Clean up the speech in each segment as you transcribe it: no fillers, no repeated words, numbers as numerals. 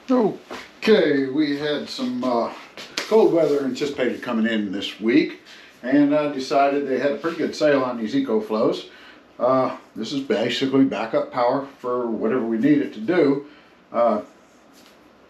Okay, we had some cold weather anticipated coming in this week, and I decided they had a pretty good sale on these Ecoflows. This is basically backup power for whatever we need it to do.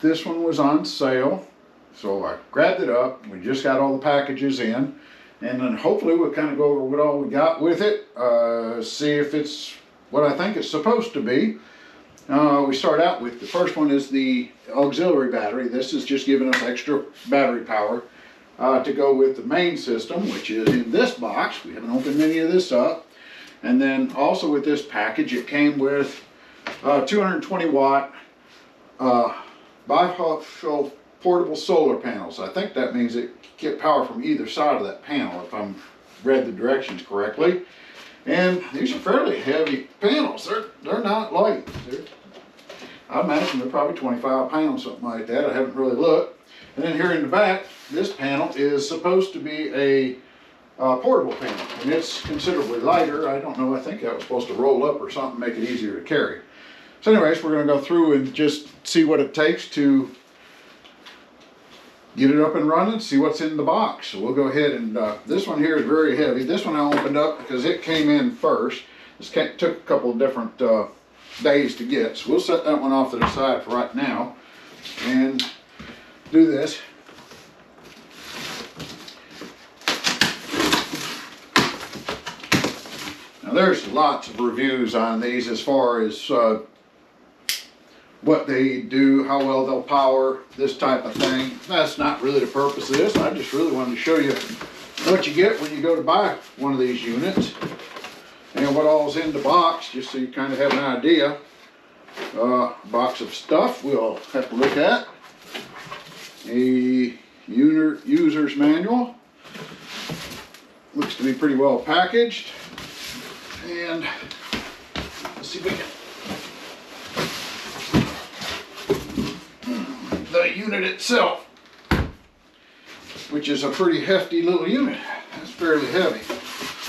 This one was on sale, so I grabbed it up. We just got all the packages in, and then hopefully we'll kind of go over what all we got with it, see if it's what I think it's supposed to be. We start out with the first one is the auxiliary battery. This is just giving us extra battery power to go with the main system, which is in this box. We haven't opened any of this up. And then also with this package, it came with 220 watt bifacial portable solar panels. I think that means it get power from either side of that panel, if I'm read the directions correctly. And these are fairly heavy panels. They're not light. I imagine they're probably 25 pounds, something like that. I haven't really looked. And then here in the back, this panel is supposed to be a portable panel, and it's considerably lighter. I don't know, I think that was supposed to roll up or something, make it easier to carry. So anyways, we're going to go through and just see what it takes to get it up and running, see what's in the box. So we'll go ahead and, this one here is very heavy. This one I opened up because it came in first. This took a couple of different days to get, so we'll set that one off to the side for right now and do this. Now there's lots of reviews on these as far as what they do, how well they'll power, this type of thing. That's not really the purpose of this. I just really wanted to show you what you get when you go to buy one of these units and what all's in the box, just so you kind of have an idea. Box of stuff we'll have to look at. A user's manual. Looks to be pretty well packaged. And let's see if we can. The unit itself, which is a pretty hefty little unit. It's fairly heavy.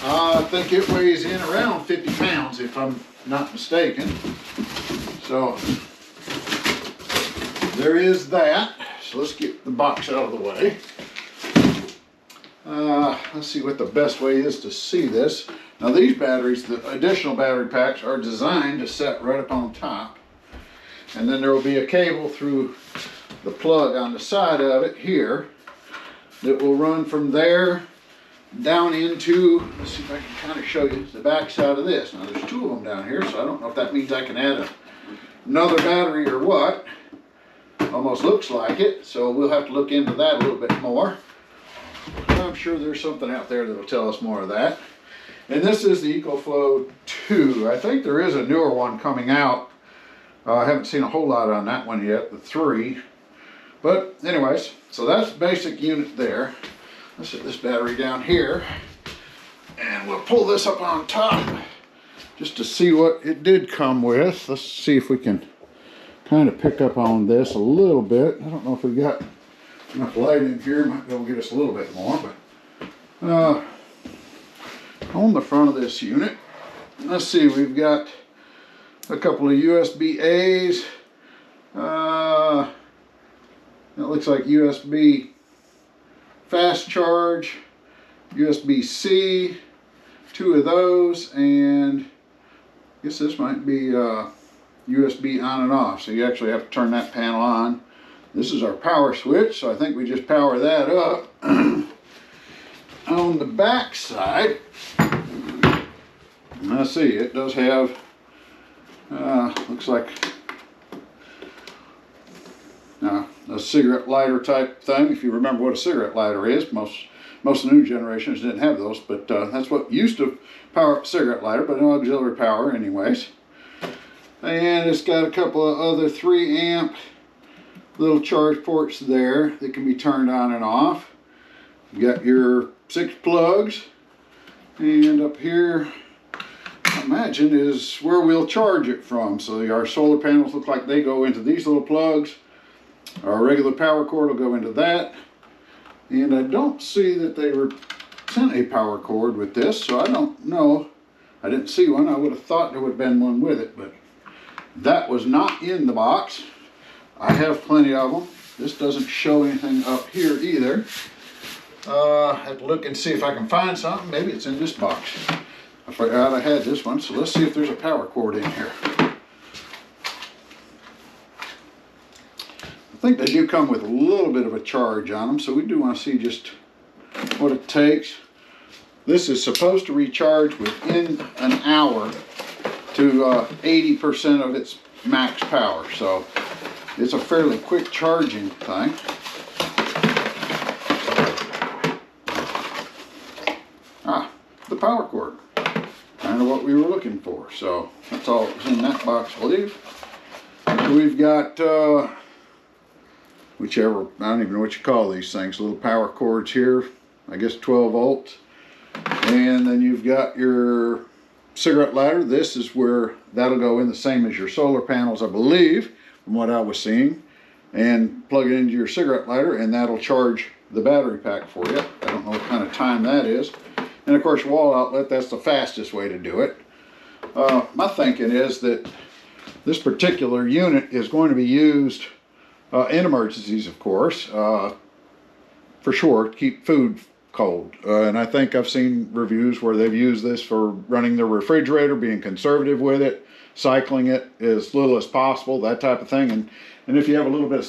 I think it weighs in around 50 pounds if I'm not mistaken. So there is that. So let's get the box out of the way. Let's see what the best way is to see this. Now these batteries, the additional battery packs, are designed to set right up on top. And then there will be a cable through the plug on the side of it here that will run from there down into, let's see if I can kind of show you the back side of this. Now there's two of them down here, so I don't know if that means I can add another battery or what. Almost looks like it, so we'll have to look into that a little bit more. I'm sure there's something out there that will tell us more of that. And this is the Ecoflow 2. I think there is a newer one coming out. I haven't seen a whole lot on that one yet, the 3. But anyways, so that's the basic unit there. Let's set this battery down here, and we'll pull this up on top just to see what it did come with. Let's see if we can kind of pick up on this a little bit. I don't know if we got enough light in here. Might be able to get us a little bit more, but on the front of this unit, let's see, we've got a couple of USB-A's. It looks like USB fast charge, USB-C, 2 of those, and I guess this might be USB on and off, so you actually have to turn that panel on. This is our power switch, so I think we just power that up. On the back side, let's see, it does have, looks like a cigarette lighter type thing, if you remember what a cigarette lighter is. Most of the new generations didn't have those, but that's what used to power up a cigarette lighter, but no auxiliary power anyways. And it's got a couple of other 3 amp little charge ports there that can be turned on and off. You got your 6 plugs, and up here, I imagine, is where we'll charge it from. So our solar panels look like they go into these little plugs. Our regular power cord will go into that. And I don't see that they were sent a power cord with this, so I don't know. I didn't see one. I would have thought there would have been one with it, but that was not in the box. I have plenty of them. This doesn't show anything up here either. I have to look and see if I can find something. Maybe it's in this box. I forgot I had this one, so let's see if there's a power cord in here. I think they do come with a little bit of a charge on them, so we do want to see just what it takes. This is supposed to recharge within an hour to 80% of its max power, so it's a fairly quick charging thing. The power cord, kind of what we were looking for. So that's all that was in that box, I believe. So we've got whichever, I don't even know what you call these things, little power cords here, I guess 12 volts. And then you've got your cigarette lighter. This is where that'll go in, the same as your solar panels, I believe, from what I was seeing. And plug it into your cigarette lighter and that'll charge the battery pack for you. I don't know what kind of time that is. And of course, wall outlet, that's the fastest way to do it. My thinking is that this particular unit is going to be used in emergencies, of course, for sure, to keep food cold. And I think I've seen reviews where they've used this for running their refrigerator, being conservative with it, cycling it as little as possible, that type of thing. And if you have a little bit of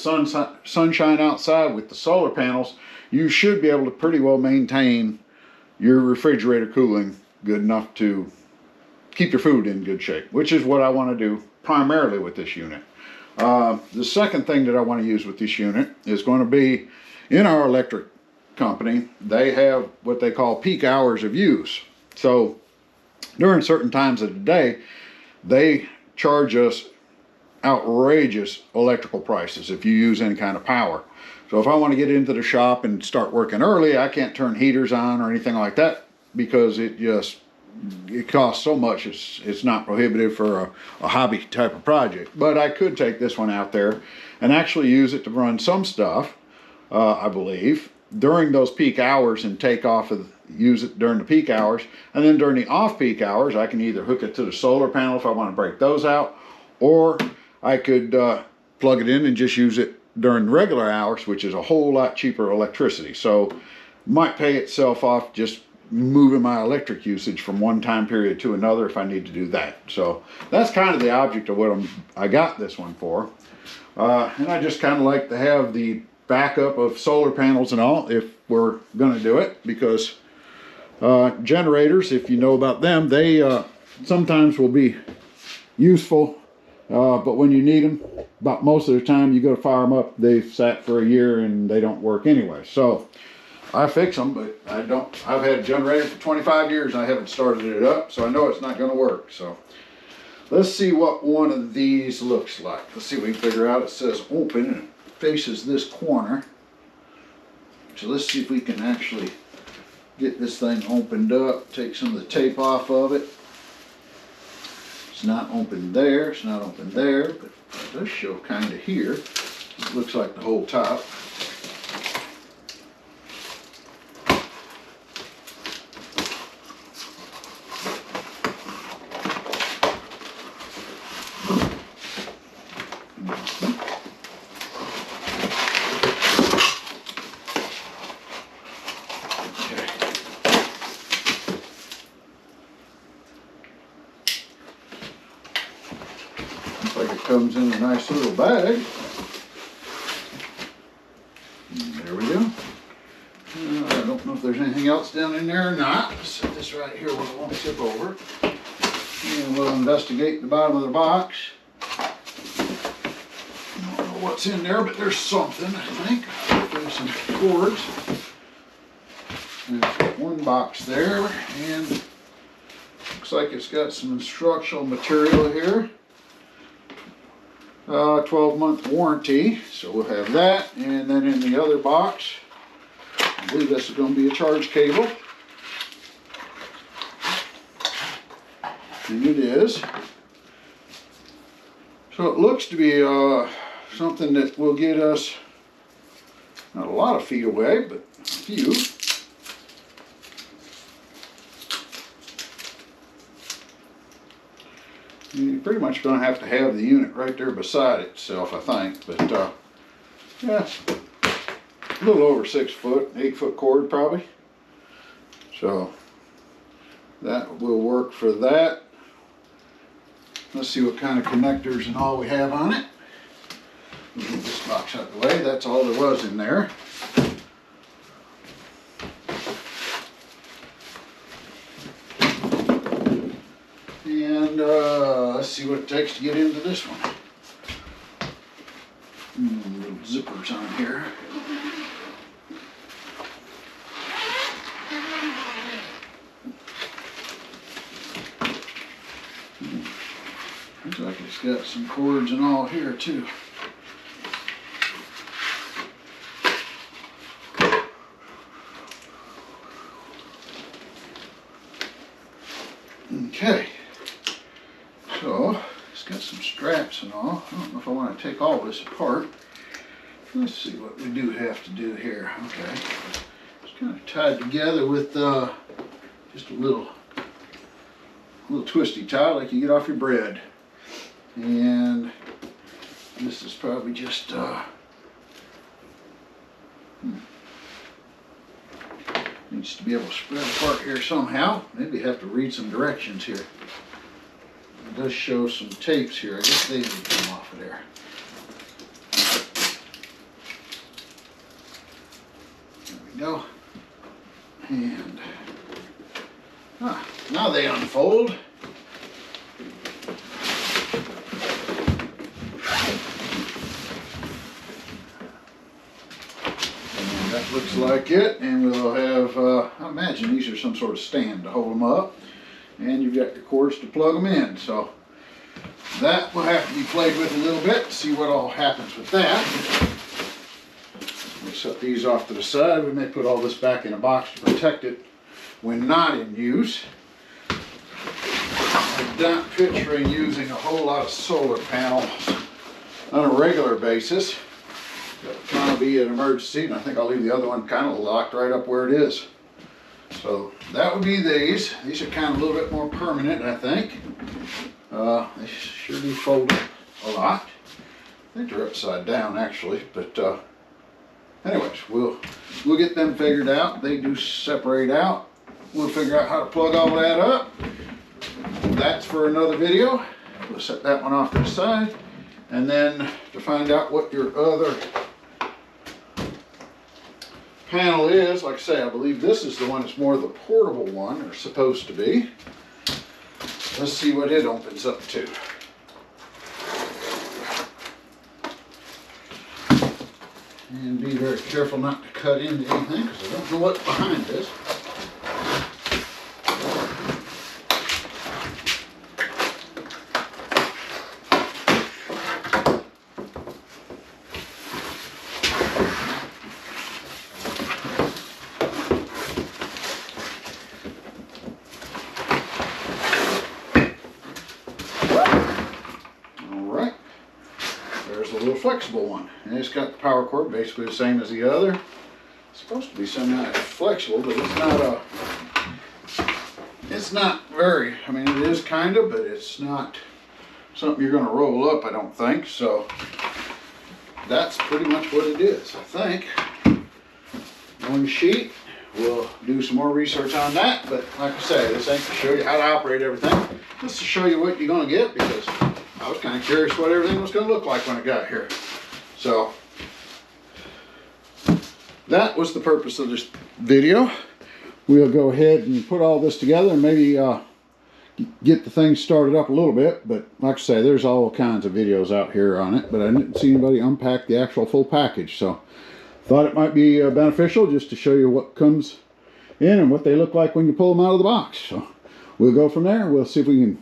sunshine outside with the solar panels, you should be able to pretty well maintain your refrigerator cooling good enough to keep your food in good shape, which is what I want to do primarily with this unit. The second thing that I want to use with this unit is going to be in our electric company. They have what they call peak hours of use. So during certain times of the day, they charge us outrageous electrical prices if you use any kind of power. So if I want to get into the shop and start working early, I can't turn heaters on or anything like that because it costs so much. It's not prohibitive for a hobby type of project. But I could take this one out there and actually use it to run some stuff, I believe, during those peak hours and use it during the peak hours. And then during the off-peak hours, I can either hook it to the solar panel if I want to break those out, or I could plug it in and just use it during regular hours, which is a whole lot cheaper electricity. So might pay itself off just moving my electric usage from one time period to another if I need to do that. So that's kind of the object of what I got this one for. And I just kind of like to have the backup of solar panels and all if we're going to do it, because generators, if you know about them, they sometimes will be useful. But when you need them, about most of the time you go to fire them up, they've sat for a year and they don't work anyway. So I fix them, but I don't. I've had a generator for 25 years and I haven't started it up, so I know it's not going to work. So let's see what one of these looks like. Let's see if we can figure out. It says open and it faces this corner. So let's see if we can actually get this thing opened up, take some of the tape off of it. It's not open there, it's not open there, but it does show kind of here. It looks like the whole top. Comes in a nice little bag. And there we go. I don't know if there's anything else down in there or not. Let's set this right here where it won't tip over. And we'll investigate the bottom of the box. I don't know what's in there, but there's something, I think. There's some cords. There's one box there, and looks like it's got some instructional material here. 12-month warranty, so we'll have that. And then in the other box, I believe this is going to be a charge cable, and it is. So it looks to be something that will get us not a lot of feet away, but a few. You pretty much going to have the unit right there beside itself, I think. But yeah, a little over 6 foot, 8 foot cord probably. So that will work for that. Let's see what kind of connectors and all we have on it. Move this box out of the way. That's all there was in there. And let's see what it takes to get into this one. Little zippers on here. Looks like it's got some cords and all here too. Okay, so it's got some straps and all. I don't know if I want to take all this apart. Let's see what we do have to do here. Okay, it's kind of tied together with just a little twisty tie like you get off your bread. And this is probably just needs to be able to spread apart here somehow. Maybe have to read some directions here. It does show some tapes here. I guess they need to come off of there. There we go. And now they unfold. Looks like it, and we'll have, I imagine these are some sort of stand to hold them up, and you've got your cords to plug them in. So that will have to be played with a little bit to see what all happens with that. We'll set these off to the side. We may put all this back in a box to protect it when not in use. I'm not picturing using a whole lot of solar panels on a regular basis. That'll kind of be an emergency, and I think I'll leave the other one kind of locked right up where it is. So that would be these. These are kind of a little bit more permanent, I think. They sure do fold a lot. I think they're upside down actually, but anyways, we'll get them figured out. They do separate out. We'll figure out how to plug all that up. That's for another video. We'll set that one off to the side, and then to find out what your other panel is, like I say, I believe this is the one that's more the portable one, or supposed to be. Let's see what it opens up to. And be very careful not to cut into anything, because I don't know what's behind this. Flexible one, and it's got the power cord basically the same as the other. It's supposed to be somehow flexible, but it's not very, I mean, it is kind of, but it's not something you're going to roll up, I don't think. So that's pretty much what it is, I think. One sheet. We'll do some more research on that, but like I say, this ain't to show you how to operate everything. This is to show you what you're going to get, because I was kind of curious what everything was going to look like when it got here. So that was the purpose of this video. We'll go ahead and put all this together and maybe get the thing started up a little bit. But like I say, there's all kinds of videos out here on it, but I didn't see anybody unpack the actual full package. So thought it might be beneficial just to show you what comes in and what they look like when you pull them out of the box. So we'll go from there. We'll see if we can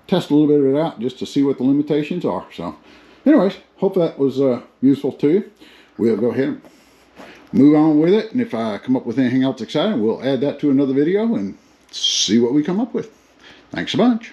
test a little bit of it out just to see what the limitations are. So anyways, hope that was useful to you. We'll go ahead and move on with it, and if I come up with anything else exciting, we'll add that to another video and see what we come up with. Thanks a bunch.